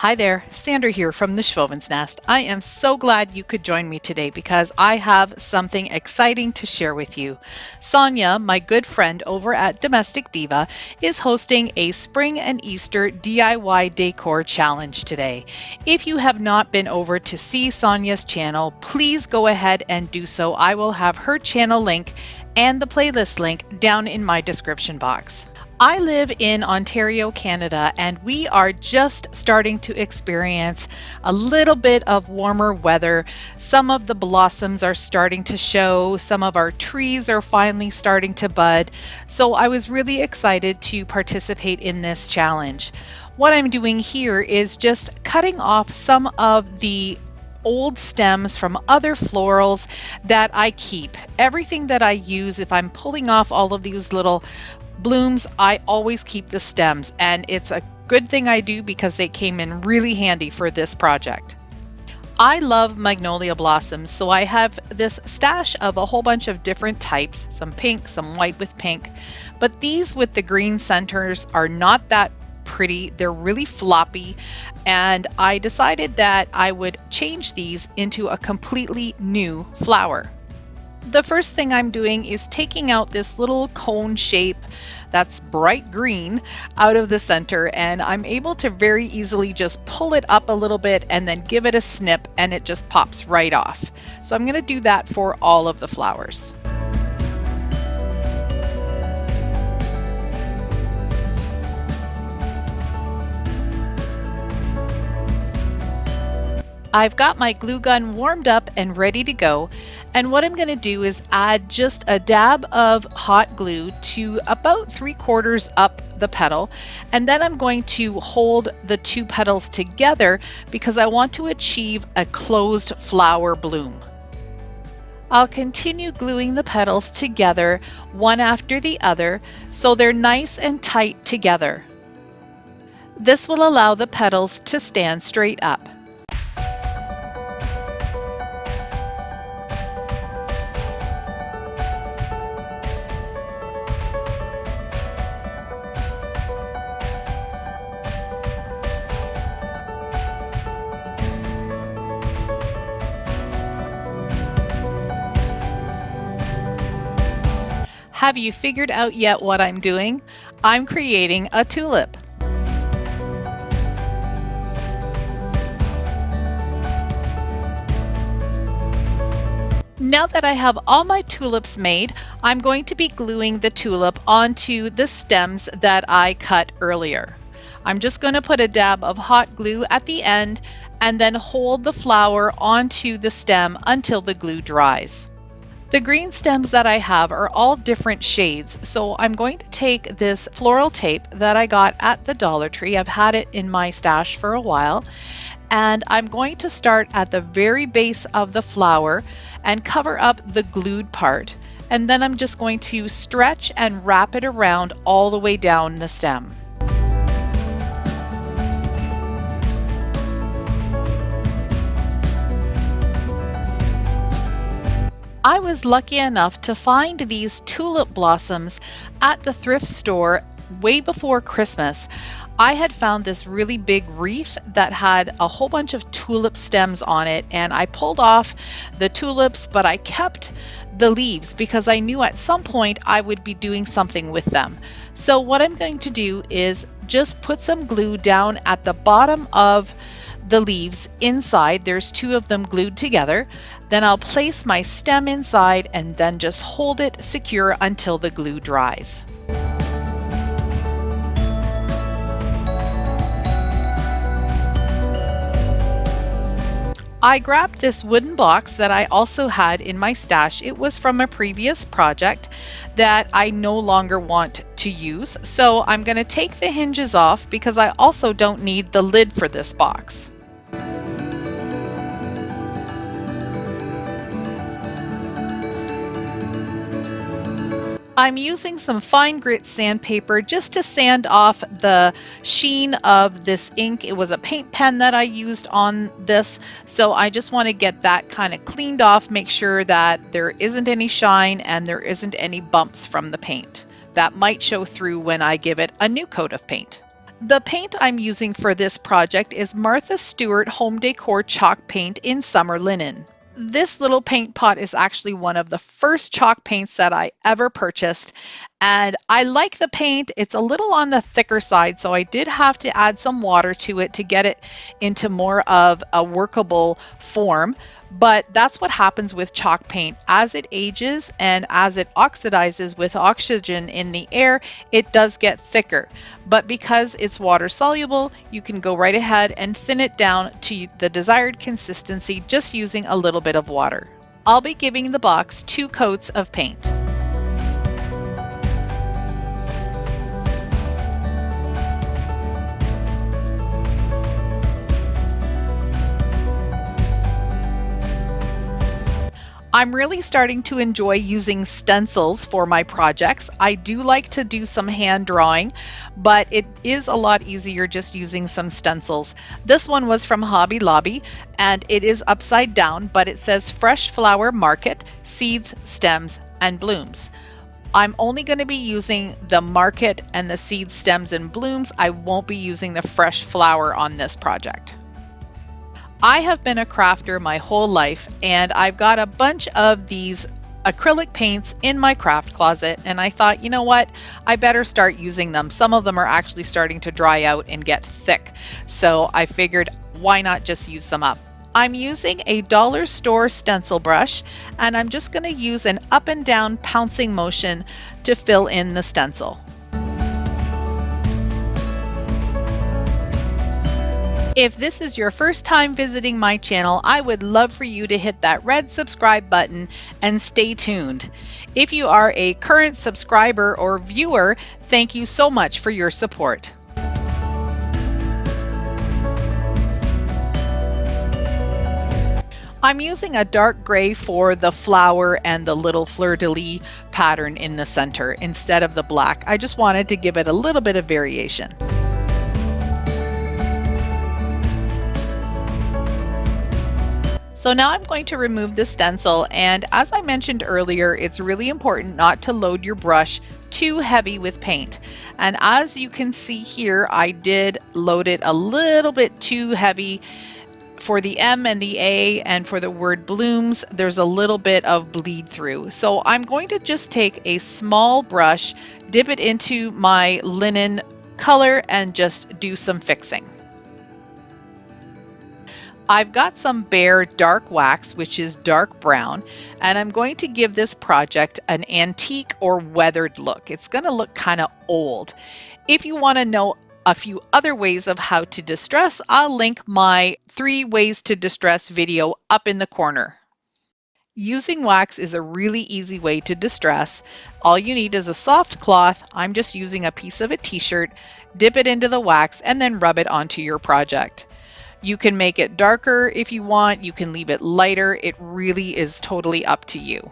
Hi there, Sandra here from the Schwowin's Nest. I am so glad you could join me today because I have something exciting to share with you. Sonja, my good friend over at Domestic Diva, is hosting a Spring and Easter DIY Decor challenge today. If you have not been over to see Sonja's channel, please go ahead and do so. I will have her channel link and the playlist link down in my description box. I live in Ontario, Canada, and we are just starting to experience a little bit of warmer weather. Some of the blossoms are starting to show, some of our trees are finally starting to bud. So I was really excited to participate in this challenge. What I'm doing here is just cutting off some of the old stems from other florals that I keep. Everything that I use, if I'm pulling off all of these little blooms, I always keep the stems, and it's a good thing I do because they came in really handy for this project. I love magnolia blossoms, so I have this stash of a whole bunch of different types, some pink, some white with pink, but these with the green centers are not that pretty. They're really floppy, and I decided that I would change these into a completely new flower. The first thing I'm doing is taking out this little cone shape that's bright green out of the center, and I'm able to very easily just pull it up a little bit and then give it a snip, and it just pops right off. So I'm going to do that for all of the flowers. I've got my glue gun warmed up and ready to go, and what I'm going to do is add just a dab of hot glue to about 3/4 up the petal, and then I'm going to hold the two petals together because I want to achieve a closed flower bloom. I'll continue gluing the petals together one after the other so they're nice and tight together. This will allow the petals to stand straight up. Have you figured out yet what I'm doing? I'm creating a tulip. Now that I have all my tulips made, I'm going to be gluing the tulip onto the stems that I cut earlier. I'm just going to put a dab of hot glue at the end and then hold the flower onto the stem until the glue dries. The green stems that I have are all different shades, so I'm going to take this floral tape that I got at the Dollar Tree. I've had it in my stash for a while, and I'm going to start at the very base of the flower and cover up the glued part, and then I'm just going to stretch and wrap it around all the way down the stem. I was lucky enough to find these tulip blossoms at the thrift store way before Christmas. I had found this really big wreath that had a whole bunch of tulip stems on it, and I pulled off the tulips, but I kept the leaves because I knew at some point I would be doing something with them. So what I'm going to do is just put some glue down at the bottom of the leaves inside. There's two of them glued together. Then I'll place my stem inside and then just hold it secure until the glue dries. I grabbed this wooden box that I also had in my stash. It was from a previous project that I no longer want to use. So I'm going to take the hinges off because I also don't need the lid for this box. I'm using some fine grit sandpaper just to sand off the sheen of this ink. It was a paint pen that I used on this, so I just want to get that kind of cleaned off, make sure that there isn't any shine and there isn't any bumps from the paint that might show through when I give it a new coat of paint. The paint I'm using for this project is Martha Stewart Home Decor Chalk Paint in Summer Linen. This little paint pot is actually one of the first chalk paints that I ever purchased, and I like the paint. It's a little on the thicker side, so I did have to add some water to it to get it into more of a workable form. But that's what happens with chalk paint. As it ages and as it oxidizes with oxygen in the air, it does get thicker. But because it's water soluble, you can go right ahead and thin it down to the desired consistency just using a little bit of water. I'll be giving the box 2 coats of paint. I'm really starting to enjoy using stencils for my projects. I do like to do some hand drawing, but it is a lot easier just using some stencils. This one was from Hobby Lobby, and it is upside down, but it says Fresh Flower Market, Seeds, Stems, and Blooms. I'm only going to be using the market and the seeds, stems, and blooms. I won't be using the fresh flower on this project. I have been a crafter my whole life, and I've got a bunch of these acrylic paints in my craft closet, and I thought, you know what, I better start using them. Some of them are actually starting to dry out and get thick, so I figured why not just use them up. I'm using a dollar store stencil brush, and I'm just going to use an up and down pouncing motion to fill in the stencil. If this is your first time visiting my channel, I would love for you to hit that red subscribe button and stay tuned. If you are a current subscriber or viewer, thank you so much for your support. I'm using a dark gray for the flower and the little fleur-de-lis pattern in the center instead of the black. I just wanted to give it a little bit of variation. So now I'm going to remove the stencil, and as I mentioned earlier, it's really important not to load your brush too heavy with paint. And as you can see here, I did load it a little bit too heavy. For the M and the A and for the word blooms, there's a little bit of bleed through. So I'm going to just take a small brush, dip it into my linen color, and just do some fixing. I've got some bare dark wax, which is dark brown, and I'm going to give this project an antique or weathered look. It's going to look kind of old. If you want to know a few other ways of how to distress, I'll link my 3 ways to distress video up in the corner. Using wax is a really easy way to distress. All you need is a soft cloth. I'm just using a piece of a t-shirt, dip it into the wax, and then rub it onto your project. You can make it darker if you want. You can leave it lighter. It really is totally up to you.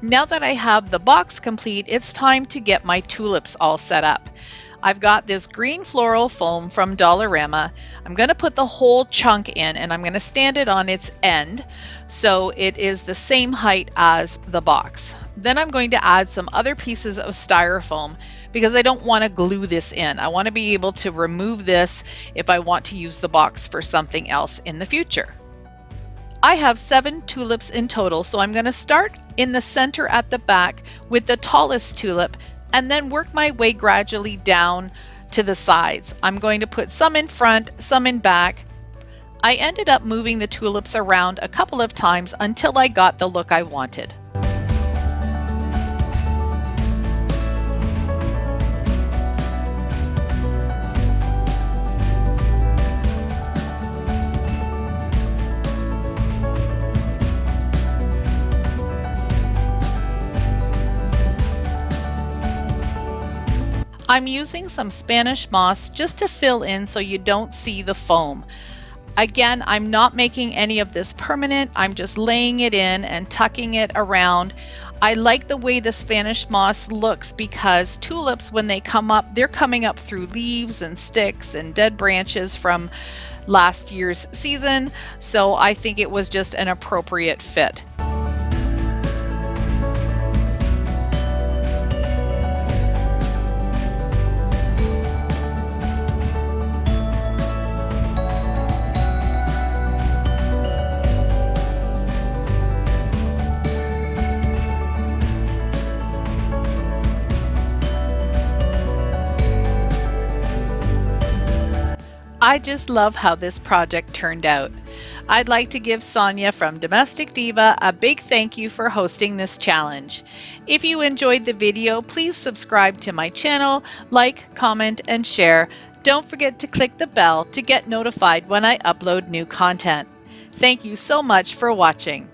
Now that I have the box complete, it's time to get my tulips all set up. I've got this green floral foam from Dollarama. I'm going to put the whole chunk in, and I'm going to stand it on its end so it is the same height as the box. Then I'm going to add some other pieces of styrofoam because I don't want to glue this in. I want to be able to remove this if I want to use the box for something else in the future. I have 7 tulips in total, so I'm going to start in the center at the back with the tallest tulip and then work my way gradually down to the sides. I'm going to put some in front, some in back. I ended up moving the tulips around a couple of times until I got the look I wanted. I'm using some Spanish moss just to fill in so you don't see the foam. Again, I'm not making any of this permanent. I'm just laying it in and tucking it around. I like the way the Spanish moss looks because tulips, when they come up, they're coming up through leaves and sticks and dead branches from last year's season. So I think it was just an appropriate fit. I just love how this project turned out. I'd like to give Sonja from Domestic Diva a big thank you for hosting this challenge. If you enjoyed the video, please subscribe to my channel, like, comment, and share. Don't forget to click the bell to get notified when I upload new content. Thank you so much for watching.